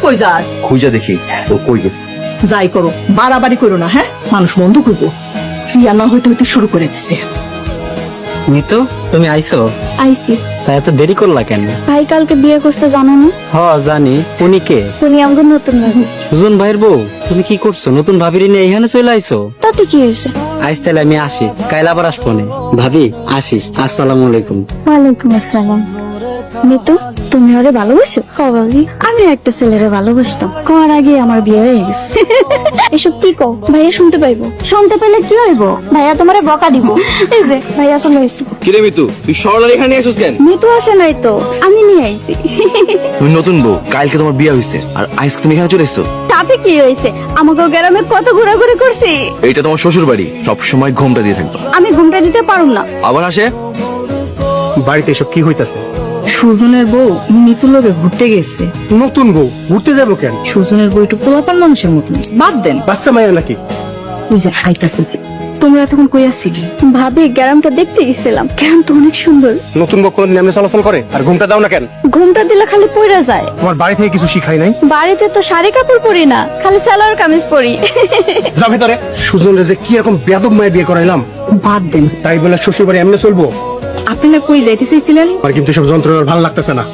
কই যাস? খুঁজা দেখি ও কই গেছে। যাই করো, বাড়াবাড়ি করো না, হ্যাঁ? মানুষ বন্ধ করবো। বিয়া না হইতে হইতে শুরু করে দিছে। মিতু, তুমি আইছো? আইসি। তাই এত দেরি করলা কেন? ভাই কালকে বিয়ে করছে জানো না? হ জানি। উনি কে? উনি আমাদের নতুন ভাবি। সুজন ভাইয়ের বউ? তুমি কি করছো? নতুন ভাবির নিয়ে এখানে চলে আইছো? তাতে কি হয়েছে? আইস তাহলে আমি আসি, কাল আবার আসবো নে। ভাবি আসি, আসসালামু আলাইকুম। ওয়ালাইকুম আসসালাম। মিতু, তুমি ওরে ভালোবাসো? ভাবি, আমি একটা ছেলেরে ভালোবাসতাম, কর আগে আমার বিয়ে হয়ে গেছে। এসব কি কও? ভাইয়া শুনতে পাইবো? শুনতে পেলে কি হইব? ভাইয়া তোমারে বকা দিব। এই যে ভাইয়া চলে এসেছে। কিরে মিতু, তুই সরলার এখানে আসিস কেন? মিতু আসে নাই তো, আমি নিয়ে আইছি। তুমি নতুন বউ, কালকে তোমার বিয়ে হইছে আর আজকে তুমি এখানে চলে এসছো। তাতে কি হয়েছে? আমাকে গ্রামে কত ঘোরাঘুরি করছি। এইটা তোমার শ্বশুর বাড়ি, সব সময় ঘুমটা দিয়ে থাকতো। আমি ঘুমটা দিতে পারুম না। আবার আসে। বাড়িতে এসব কি হইতাছে? সুজনের বউ মিতুর লগে ঘুরতে গেছে। নতুন বউ ঘুরতে যাবো কেন? সুজনের বউ একটু পোলাপান মানুষের মতন, বাদ দেন। বাচ্চা মায়ের নাকি? ওই যে হাইতাছে। তোমরা এতক্ষণ কই আসছিলি? ভাবি, গ্রামটা দেখতে গেছিলাম, গ্রাম তো অনেক সুন্দর। নতুন বউ কোন নামে চলাচল করে আর ঘুমটা দাও না কেন? ঘুমটা দিলে খালি পড়ে যায়। তোমার বাড়ি থেকে কিছু শিখাই নাই? বাড়িতে তো শাড়ি কাপড় পরি না, খালি সালোয়ার কামিজ পরি। যা ভেতরে। সুজনের যে কি রকম বেয়াদব মায়ে বিয়ে করাইলাম, বাদ দেন। তাই বলে শ্বশুর বাড়ি এমনি চলবো? আপনি না কই যাইতে চাইছিলেন? আর কিন্তু সব যন্ত্রণার ভালো লাগতেছে না।